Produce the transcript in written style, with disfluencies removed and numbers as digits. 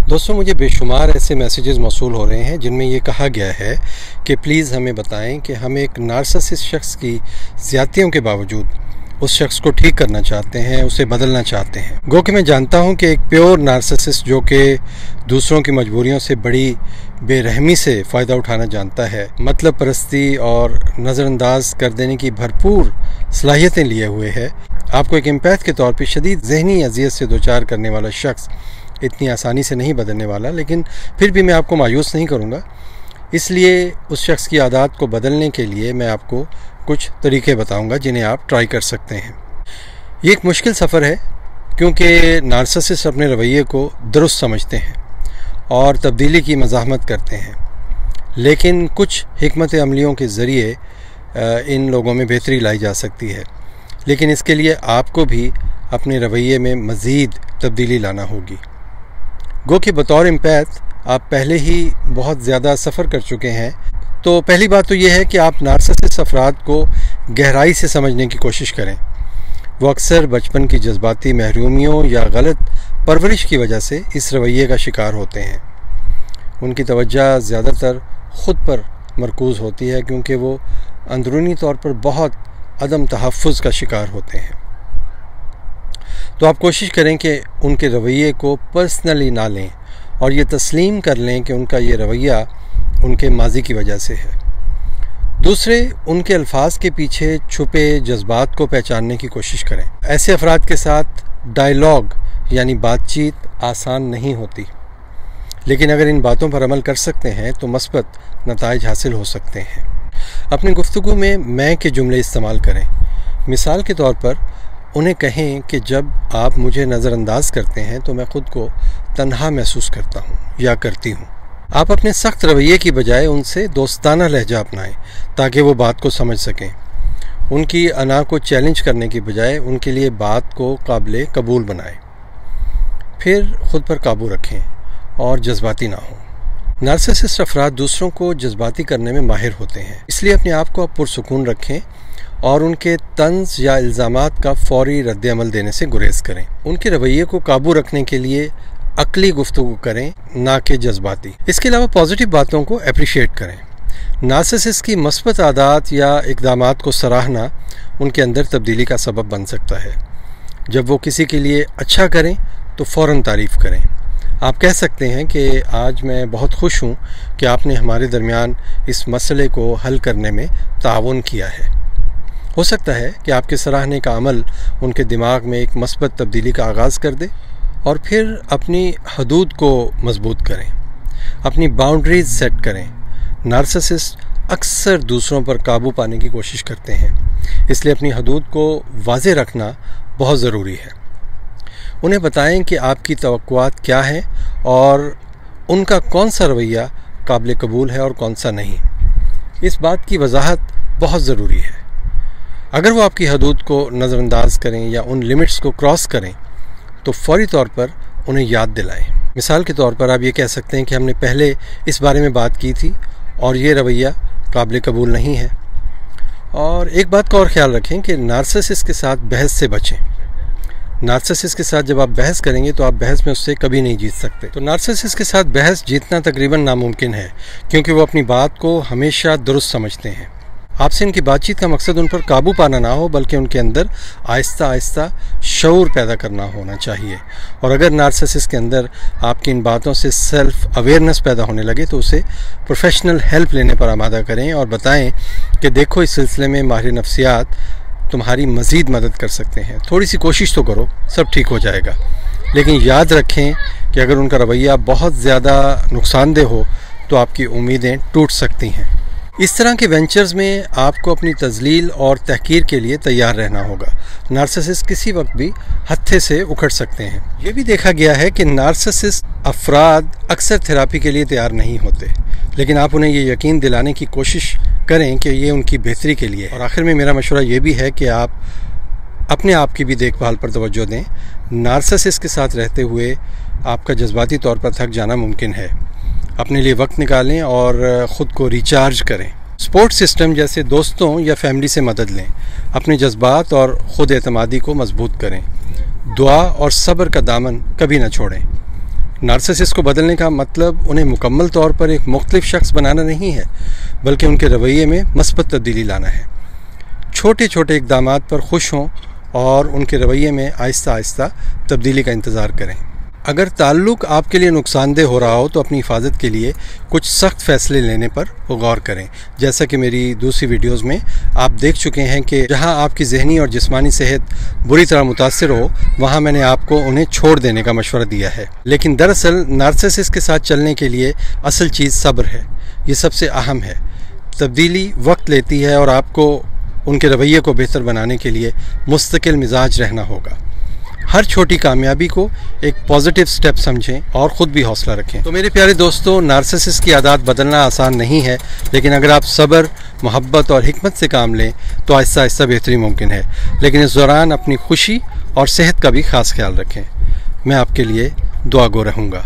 دوستوں मुझे बेशुमार ऐसे मैसेजेस मौसूल हो रहे हैं जिनमें ये कहा गया है कि प्लीज़ हमें बताएं कि हम एक नार्सिसिस्ट शख्स की ज़्यादतियों के बावजूद उस शख्स को ठीक करना चाहते हैं, उसे बदलना चाहते हैं। गो कि मैं जानता हूं कि एक प्योर नार्सिसिस्ट जो कि दूसरों की मजबूरियों से बड़ी बेरहमी से फ़ायदा उठाना जानता है, मतलब परस्ती और नज़रअंदाज कर देने की भरपूर सलाहियतें लिए हुए है, आपको एक एम्पैथ के तौर पर शदीद ज़हनी अजियत से दोचार करने वाला शख्स इतनी आसानी से नहीं बदलने वाला। लेकिन फिर भी मैं आपको मायूस नहीं करूँगा, इसलिए उस शख्स की आदत को बदलने के लिए मैं आपको कुछ तरीके बताऊंगा जिन्हें आप ट्राई कर सकते हैं। ये एक मुश्किल सफ़र है क्योंकि नार्सिसिस्ट अपने रवैये को दुरुस्त समझते हैं और तब्दीली की मज़ाहमत करते हैं, लेकिन कुछ हिकमत अमलियों के ज़रिए इन लोगों में बेहतरी लाई जा सकती है। लेकिन इसके लिए आपको भी अपने रवैये में मज़ीद तब्दीली लाना होगी। गो कि बतौर एम्पैथ आप पहले ही बहुत ज़्यादा सफ़र कर चुके हैं, तो पहली बात तो ये है कि आप नार्सिसिस्ट अफराद को गहराई से समझने की कोशिश करें। वो अक्सर बचपन की जज्बाती महरूमियों या गलत परवरिश की वजह से इस रवैये का शिकार होते हैं। उनकी तवज्जो ज़्यादातर ख़ुद पर मरकूज़ होती है क्योंकि वो अंदरूनी तौर पर बहुत अदम तहफ़्फ़ुज़ का शिकार होते हैं। तो आप कोशिश करें कि उनके रवैये को पर्सनली ना लें और ये तस्लीम कर लें कि उनका ये रवैया उनके माजी की वजह से है। दूसरे, उनके अल्फाज के पीछे छुपे जज्बात को पहचानने की कोशिश करें। ऐसे अफराद के साथ डायलॉग यानी बातचीत आसान नहीं होती, लेकिन अगर इन बातों पर अमल कर सकते हैं तो मस्बत नताइज हासिल हो सकते हैं। अपनी गुफ्तगू में मैं के जुमले इस्तेमाल करें। मिसाल के तौर पर उन्हें कहें कि जब आप मुझे नज़रअंदाज करते हैं तो मैं ख़ुद को तन्हा महसूस करता हूँ या करती हूँ। आप अपने सख्त रवैये की बजाय उनसे दोस्ताना लहजा अपनाएं ताकि वो बात को समझ सकें। उनकी अना को चैलेंज करने की बजाय उनके लिए बात को काबिल कबूल बनाएं। फिर ख़ुद पर काबू रखें और जज्बाती ना हों। नार्सिसिस्ट अफराद दूसरों को जज्बाती करने में माहिर होते हैं, इसलिए अपने आप को पुरसुकून रखें और उनके तंज या इल्ज़ामात का फ़ौरी रद्द-ए-अमल देने से गुरेज करें। उनके रवैये को काबू रखने के लिए अक्ली गुफ्तगू करें, ना कि जज्बाती। इसके अलावा पॉजिटिव बातों को अप्रिशिएट करें। नार्सिसिस्ट की मस्बत आदत या इक़दामात को सराहना उनके अंदर तब्दीली का सबब बन सकता है। जब वो किसी के लिए अच्छा करें तो फ़ौरन तारीफ़ करें। आप कह सकते हैं कि आज मैं बहुत खुश हूँ कि आपने हमारे दरमियान इस मसले को हल करने में ताउन किया है। हो सकता है कि आपके सराहने का अमल उनके दिमाग में एक मस्बत तब्दीली का आगाज़ कर दे। और फिर अपनी हदूद को मजबूत करें, अपनी बाउंड्रीज सेट करें। नार्सिसिस्ट अक्सर दूसरों पर काबू पाने की कोशिश करते हैं, इसलिए अपनी हदूद को वाज़े रखना बहुत ज़रूरी है। उन्हें बताएं कि आपकी तवक्कुआत क्या है और उनका कौन सा रवैया काबिल कबूल है और कौन सा नहीं। इस बात की वजाहत बहुत ज़रूरी है। अगर वो आपकी हदूद को नज़रअंदाज करें या उन लिमिट्स को क्रॉस करें तो फौरी तौर पर उन्हें याद दिलाएं। मिसाल के तौर पर आप ये कह सकते हैं कि हमने पहले इस बारे में बात की थी और ये रवैया काबिल कबूल नहीं है। और एक बात का और ख्याल रखें कि नार्सिसिस्ट के साथ बहस से बचें। नार्सिसिस्ट के साथ जब आप बहस करेंगे तो आप बहस में उससे कभी नहीं जीत सकते। तो नार्सिसिस्ट के साथ बहस जीतना तकरीबन नामुमकिन है क्योंकि वो अपनी बात को हमेशा दुरुस्त समझते हैं। आपसे इनकी बातचीत का मकसद उन पर काबू पाना ना हो बल्कि उनके अंदर आहिस्ता आहिस्ता शऊर पैदा करना होना चाहिए। और अगर नार्सिसिस्ट के अंदर आपकी इन बातों से सेल्फ अवेयरनेस पैदा होने लगे तो उसे प्रोफेशनल हेल्प लेने पर आमादा करें और बताएं कि देखो इस सिलसिले में माहिर नफ्सियात तुम्हारी मज़ीद मदद कर सकते हैं, थोड़ी सी कोशिश तो करो, सब ठीक हो जाएगा। लेकिन याद रखें कि अगर उनका रवैया बहुत ज़्यादा नुकसानदेह हो तो आपकी उम्मीदें टूट सकती हैं। इस तरह के वेंचर्स में आपको अपनी तज़लील और तहकीर के लिए तैयार रहना होगा। नार्सिसिस्ट किसी वक्त भी हत्थे से उखड़ सकते हैं। ये भी देखा गया है कि नार्सिसिस्ट अफराद अक्सर थेरापी के लिए तैयार नहीं होते, लेकिन आप उन्हें ये यकीन दिलाने की कोशिश करें कि ये उनकी बेहतरी के लिए। और आखिर में मेरा मशवरा ये भी है कि आप अपने आप की भी देखभाल पर तवज्जो दें। नार्सिसिस्ट के साथ रहते हुए आपका जज्बाती तौर पर थक जाना मुमकिन है। अपने लिए वक्त निकालें और ख़ुद को रिचार्ज करें। सपोर्ट सिस्टम जैसे दोस्तों या फैमिली से मदद लें। अपने जज्बात और ख़ुद एतमादी को मजबूत करें। दुआ और सब्र का दामन कभी न छोड़ें। नार्सिसिस्ट को बदलने का मतलब उन्हें मुकम्मल तौर पर एक मुख्तलिफ शख्स बनाना नहीं है, बल्कि उनके रवैये में मस्बत तब्दीली लाना है। छोटे छोटे इक़दामात पर खुश हों और उनके रवैये में आहिस्ता आहिस्ता तब्दीली का इंतज़ार करें। अगर ताल्लुक़ आपके लिए नुकसानदेह हो रहा हो तो अपनी हिफाजत के लिए कुछ सख्त फ़ैसले लेने पर गौर करें। जैसा कि मेरी दूसरी वीडियोज़ में आप देख चुके हैं कि जहां आपकी ज़हनी और जिस्मानी सेहत बुरी तरह मुतासिर हो, वहां मैंने आपको उन्हें छोड़ देने का मशवरा दिया है। लेकिन दरअसल नार्सिसिस्ट के साथ चलने के लिए असल चीज़ सब्र है। ये सबसे अहम है। तब्दीली वक्त लेती है और आपको उनके रवैये को बेहतर बनाने के लिए मुस्तकिल मिजाज रहना होगा। हर छोटी कामयाबी को एक पॉजिटिव स्टेप समझें और ख़ुद भी हौसला रखें। तो मेरे प्यारे दोस्तों, नार्सिसिस्ट की आदत बदलना आसान नहीं है, लेकिन अगर आप सब्र, मोहब्बत और हिकमत से काम लें तो आहिस्ता आहिस्ता बेहतरी मुमकिन है। लेकिन इस दौरान अपनी खुशी और सेहत का भी ख़ास ख्याल रखें। मैं आपके लिए दुआ गो रहूँगा।